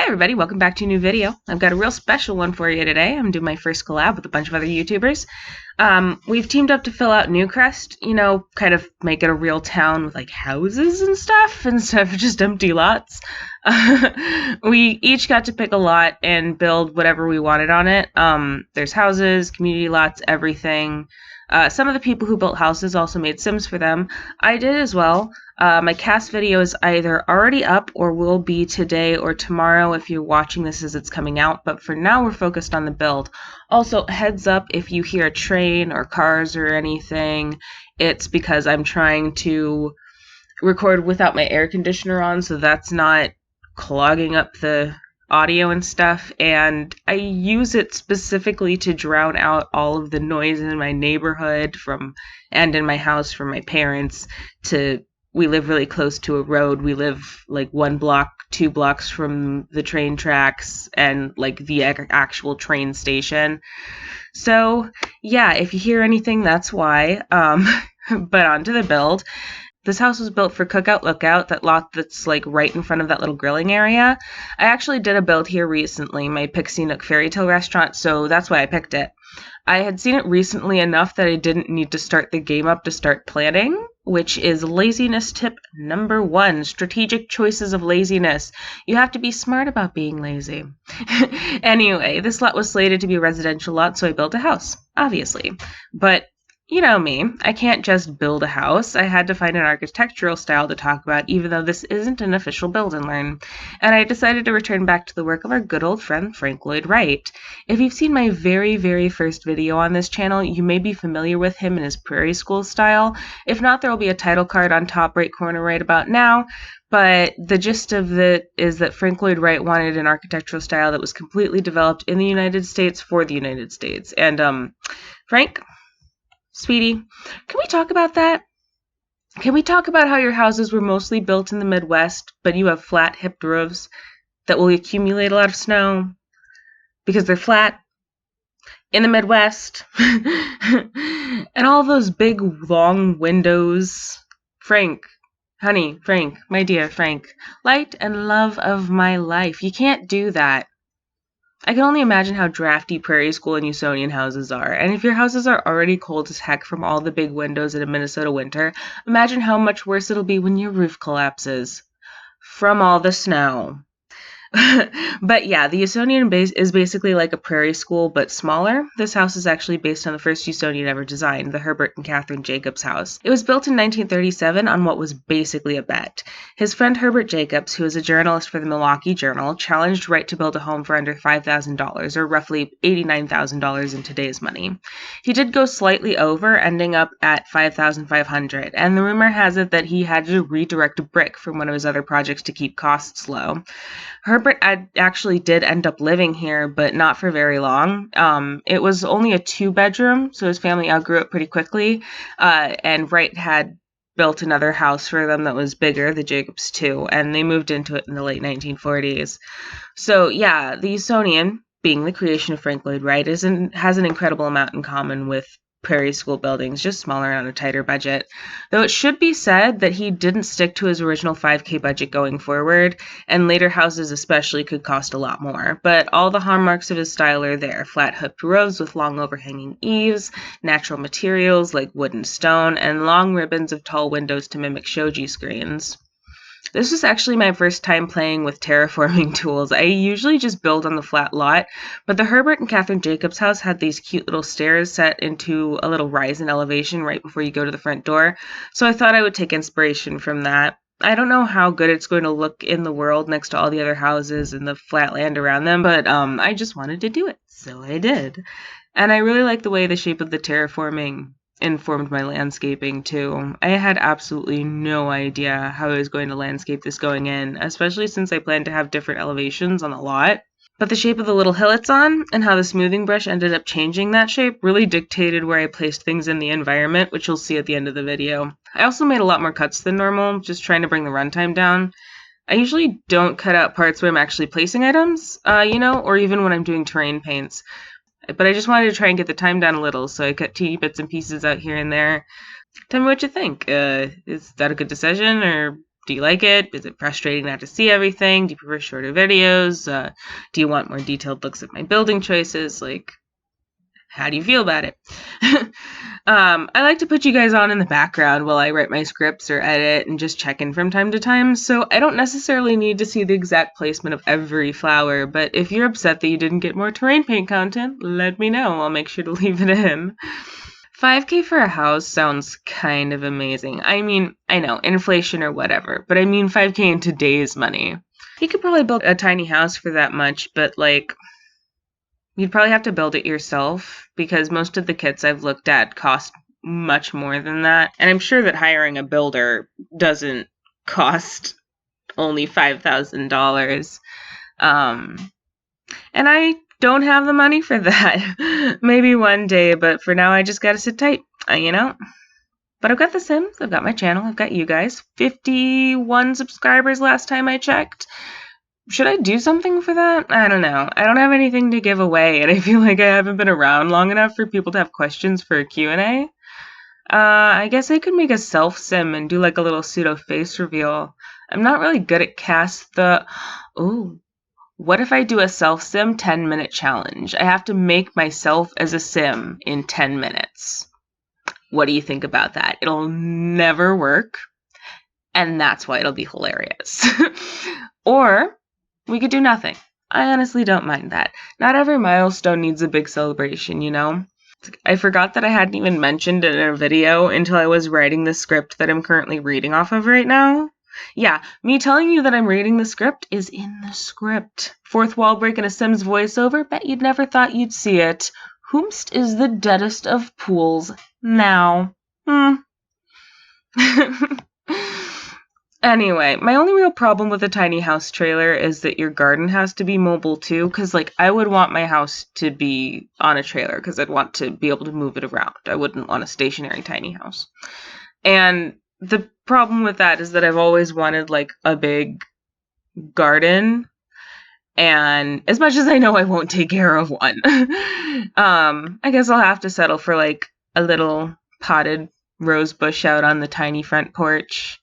everybody, welcome back to a new video. I've got a real special one for you today. I'm doing my first collab with a bunch of other YouTubers. We've teamed up to fill out Newcrest, you know, kind of make it a real town with like houses and stuff instead of just empty lots. We each got to pick a lot and build whatever we wanted on it. There's houses, community lots, everything. Some of the people who built houses also made Sims for them. I did as well. My cast video is either already up or will be today or tomorrow if you're watching this as it's coming out, but for now we're focused on the build. Also, heads up, if you hear a train or cars or anything, it's because I'm trying to record without my air conditioner on, so that's not clogging up the audio and stuff, and I use it specifically to drown out all of the noise in my neighborhood and in my house from my parents. We live really close to a road. We live like 1 block, 2 blocks from the train tracks and like the actual train station. So yeah, if you hear anything, that's why. But on to the build. This house was built for Cookout Lookout, that lot that's like right in front of that little grilling area. I actually did a build here recently, my Pixie Nook Fairy Tale restaurant, so that's why I picked it. I had seen it recently enough that I didn't need to start the game up to start planning, which is laziness tip number 1, strategic choices of laziness. You have to be smart about being lazy. Anyway, this lot was slated to be a residential lot, so I built a house, obviously. But you know me, I can't just build a house. I had to find an architectural style to talk about, even though this isn't an official build and learn. And I decided to return back to the work of our good old friend Frank Lloyd Wright. If you've seen my very first video on this channel, you may be familiar with him and his prairie school style. If not, there will be a title card on top right corner right about now. But the gist of it is that Frank Lloyd Wright wanted an architectural style that was completely developed in the United States for the United States. And Frank, sweetie, can we talk about that? Can we talk about how your houses were mostly built in the Midwest, but you have flat, hipped roofs that will accumulate a lot of snow because they're flat in the Midwest? And all those big, long windows. Frank, honey, Frank, my dear Frank, light and love of my life. You can't do that. I can only imagine how drafty prairie school and Usonian houses are, and if your houses are already cold as heck from all the big windows in a Minnesota winter, imagine how much worse it'll be when your roof collapses from all the snow. But yeah, the Usonian base is basically like a prairie school, but smaller. This house is actually based on the first Usonian ever designed, the Herbert and Catherine Jacobs house. It was built in 1937 on what was basically a bet. His friend Herbert Jacobs, who is a journalist for the Milwaukee Journal, challenged Wright to build a home for under $5,000, or roughly $89,000 in today's money. He did go slightly over, ending up at $5,500, and the rumor has it that he had to redirect a brick from one of his other projects to keep costs low. Herbert actually did end up living here, but not for very long. It was only a 2-bedroom, so his family outgrew it pretty quickly, and Wright had built another house for them that was bigger, the Jacobs too, and they moved into it in the late 1940s. So yeah, the Usonian, being the creation of Frank Lloyd Wright, has an incredible amount in common with prairie school buildings, just smaller and on a tighter budget. Though it should be said that he didn't stick to his original $5K budget going forward, and later houses especially could cost a lot more. But all the hallmarks of his style are there: flat hooked roofs with long overhanging eaves, natural materials like wood and stone, and long ribbons of tall windows to mimic shoji screens. This was actually my first time playing with terraforming tools. I usually just build on the flat lot, but the Herbert and Catherine Jacobs house had these cute little stairs set into a little rise in elevation right before you go to the front door, so I thought I would take inspiration from that. I don't know how good it's going to look in the world next to all the other houses and the flat land around them, but I just wanted to do it, so I did. And I really like the way the shape of the terraforming informed my landscaping too. I had absolutely no idea how I was going to landscape this going in, especially since I planned to have different elevations on the lot. But the shape of the little hill it's on, and how the smoothing brush ended up changing that shape, really dictated where I placed things in the environment, which you'll see at the end of the video. I also made a lot more cuts than normal, just trying to bring the runtime down. I usually don't cut out parts where I'm actually placing items, or even when I'm doing terrain paints. But I just wanted to try and get the time down a little, so I cut teeny bits and pieces out here and there. Tell me what you think. Is that a good decision, or Do you like it? Is it frustrating not to see everything? Do you prefer shorter videos? Do you want more detailed looks at my building choices? Like, how do you feel about it? I like to put you guys on in the background while I write my scripts or edit and just check in from time to time, so I don't necessarily need to see the exact placement of every flower, but if you're upset that you didn't get more terrain paint content, let me know. I'll make sure to leave it in. 5K for a house sounds kind of amazing. I mean, I know, inflation or whatever, but I mean 5K in today's money. You could probably build a tiny house for that much, but like, you'd probably have to build it yourself because most of the kits I've looked at cost much more than that. And I'm sure that hiring a builder doesn't cost only $5,000. And I don't have the money for that. Maybe one day, but for now I just gotta sit tight, you know? But I've got The Sims, I've got my channel, I've got you guys. 51 subscribers last time I checked. Should I do something for that? I don't know. I don't have anything to give away, and I feel like I haven't been around long enough for people to have questions for a Q&A. I guess I could make a self-sim and do like a little pseudo face reveal. I'm not really good at Ooh. What if I do a self-sim 10-minute challenge? I have to make myself as a sim in 10 minutes. What do you think about that? It'll never work, and that's why it'll be hilarious. Or we could do nothing. I honestly don't mind that. Not every milestone needs a big celebration, you know? I forgot that I hadn't even mentioned it in a video until I was writing the script that I'm currently reading off of right now. Yeah, me telling you that I'm reading the script is in the script. Fourth wall break in a Sims voiceover? Bet you'd never thought you'd see it. Whomst is the deadest of pools now? Anyway, my only real problem with a tiny house trailer is that your garden has to be mobile too, because like I would want my house to be on a trailer because I'd want to be able to move it around. I wouldn't want a stationary tiny house. And the problem with that is that I've always wanted like a big garden, and as much as I know I won't take care of one, I guess I'll have to settle for like a little potted rose bush out on the tiny front porch.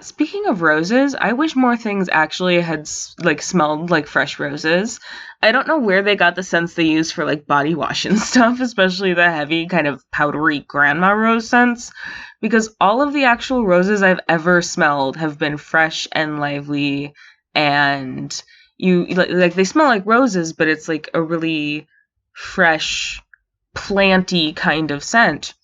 Speaking of roses, I wish more things actually had like smelled like fresh roses. I don't know where they got the scents they use for like body wash and stuff, especially the heavy kind of powdery grandma rose scents, because all of the actual roses I've ever smelled have been fresh and lively, and like they smell like roses, but it's like a really fresh, planty kind of scent.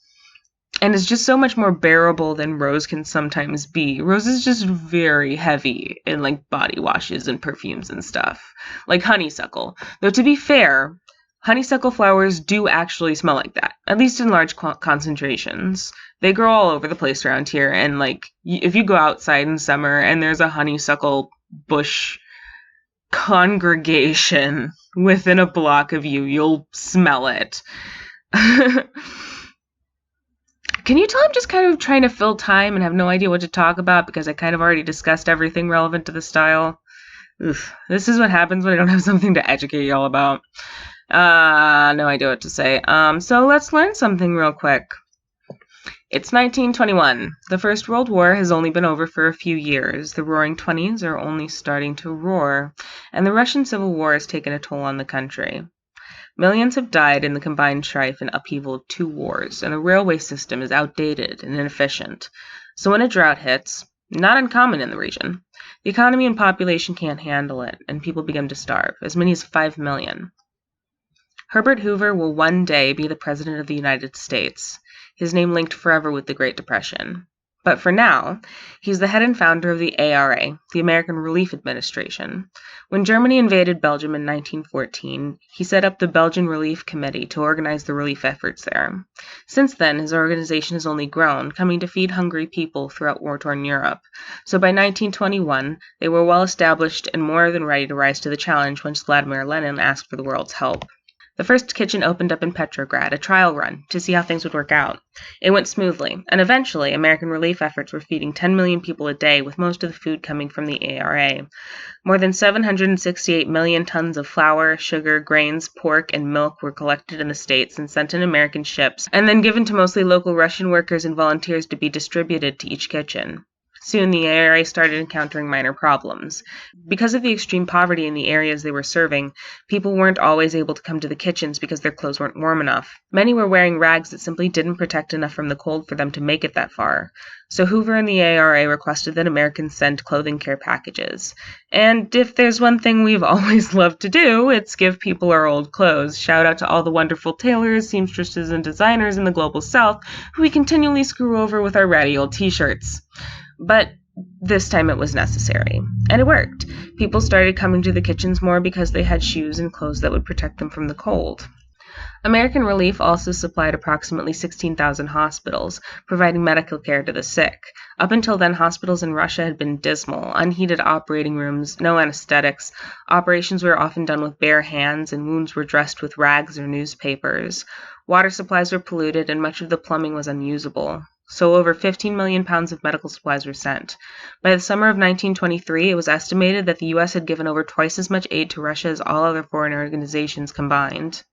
And it's just so much more bearable than rose can sometimes be. Rose is just very heavy in like body washes and perfumes and stuff. Like honeysuckle. Though to be fair, honeysuckle flowers do actually smell like that. At least in large concentrations. They grow all over the place around here. And like if you go outside in summer and there's a honeysuckle bush congregation within a block of you, you'll smell it. Can you tell I'm just kind of trying to fill time and have no idea what to talk about because I kind of already discussed everything relevant to the style? Oof, this is what happens when I don't have something to educate y'all about. No idea what to say. So let's learn something real quick. It's 1921. The First World War has only been over for a few years. The Roaring Twenties are only starting to roar, and the Russian Civil War has taken a toll on the country. Millions have died in the combined strife and upheaval of two wars, and the railway system is outdated and inefficient. So when a drought hits, not uncommon in the region, the economy and population can't handle it, and people begin to starve, as many as 5 million. Herbert Hoover will one day be the President of the United States, his name linked forever with the Great Depression. But for now, he's the head and founder of the ARA, the American Relief Administration. When Germany invaded Belgium in 1914, he set up the Belgian Relief Committee to organize the relief efforts there. Since then, his organization has only grown, coming to feed hungry people throughout war-torn Europe. So by 1921, they were well established and more than ready to rise to the challenge once Vladimir Lenin asked for the world's help. The first kitchen opened up in Petrograd, a trial run, to see how things would work out. It went smoothly, and eventually American relief efforts were feeding 10 million people a day, with most of the food coming from the ARA. More than 768 million tons of flour, sugar, grains, pork, and milk were collected in the States and sent in American ships, and then given to mostly local Russian workers and volunteers to be distributed to each kitchen. Soon the Ayrria started encountering minor problems. Because of the extreme poverty in the areas they were serving, people weren't always able to come to the kitchens because their clothes weren't warm enough. Many were wearing rags that simply didn't protect enough from the cold for them to make it that far. So Hoover and the ARA requested that Americans send clothing care packages. And if there's one thing we've always loved to do, it's give people our old clothes. Shout out to all the wonderful tailors, seamstresses, and designers in the global south who we continually screw over with our ratty old t-shirts. But this time it was necessary. And it worked. People started coming to the kitchens more because they had shoes and clothes that would protect them from the cold. American Relief also supplied approximately 16,000 hospitals, providing medical care to the sick. Up until then, hospitals in Russia had been dismal. Unheated operating rooms, no anesthetics. Operations were often done with bare hands, and wounds were dressed with rags or newspapers. Water supplies were polluted, and much of the plumbing was unusable. So over 15 million pounds of medical supplies were sent. By the summer of 1923, it was estimated that the U.S. had given over twice as much aid to Russia as all other foreign organizations combined.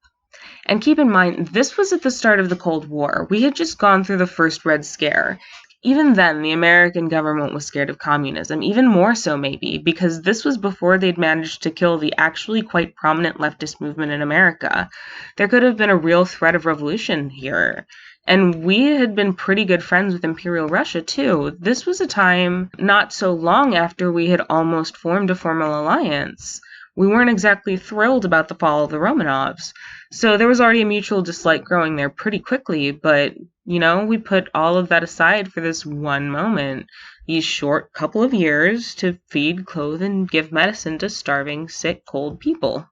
And keep in mind, this was at the start of the Cold War. We had just gone through the first Red Scare. Even then, the American government was scared of communism, even more so maybe, because this was before they'd managed to kill the actually quite prominent leftist movement in America. There could have been a real threat of revolution here. And we had been pretty good friends with Imperial Russia, too. This was a time not so long after we had almost formed a formal alliance. We weren't exactly thrilled about the fall of the Romanovs. So there was already a mutual dislike growing there pretty quickly, but, we put all of that aside for this one moment, these short couple of years to feed, clothe, and give medicine to starving, sick, cold people.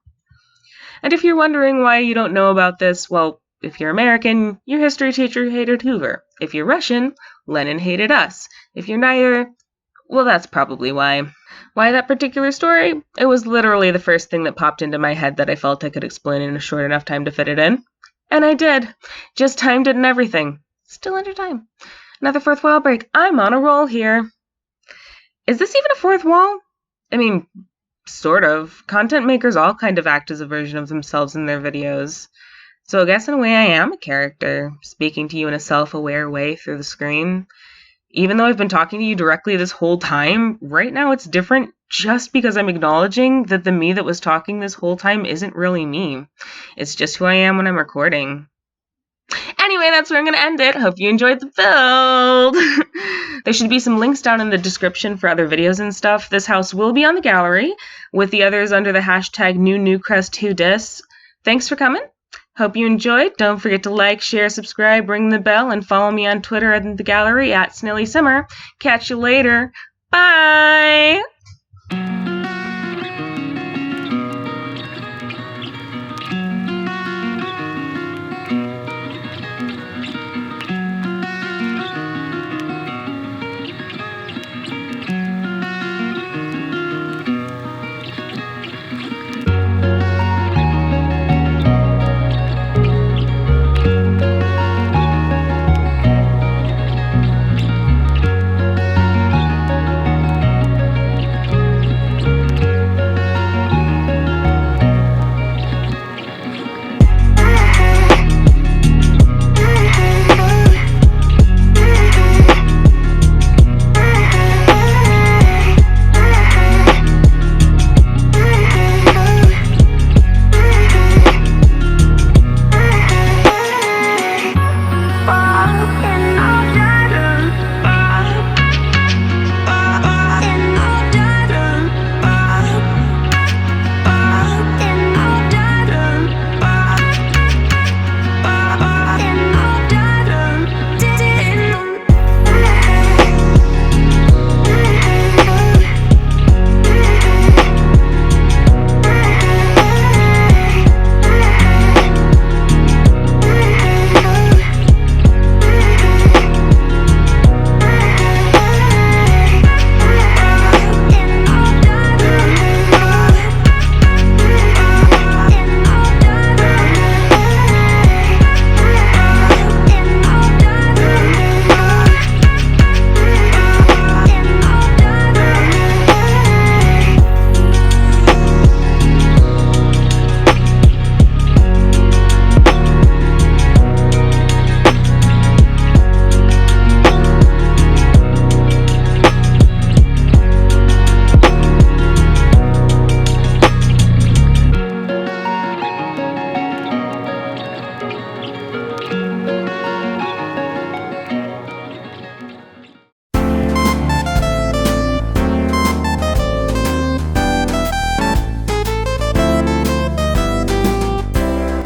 And if you're wondering why you don't know about this, well, if you're American, your history teacher hated Hoover. If you're Russian, Lenin hated us. If you're neither, well, that's probably why. Why that particular story? It was literally the first thing that popped into my head that I felt I could explain in a short enough time to fit it in. And I did. Just timed it and everything. Still under time. Another fourth wall break. I'm on a roll here. Is this even a fourth wall? I mean, sort of. Content makers all kind of act as a version of themselves in their videos. So I guess in a way I am a character, speaking to you in a self-aware way through the screen. Even though I've been talking to you directly this whole time, right now it's different just because I'm acknowledging that the me that was talking this whole time isn't really me. It's just who I am when I'm recording. Anyway, that's where I'm going to end it. Hope you enjoyed the build. There should be some links down in the description for other videos and stuff. This house will be on the gallery, with the others under the hashtag NewNewcrestWhoDis. Thanks for coming. Hope you enjoyed. Don't forget to like, share, subscribe, ring the bell, and follow me on Twitter and the gallery at SenileSimmer. Catch you later. Bye!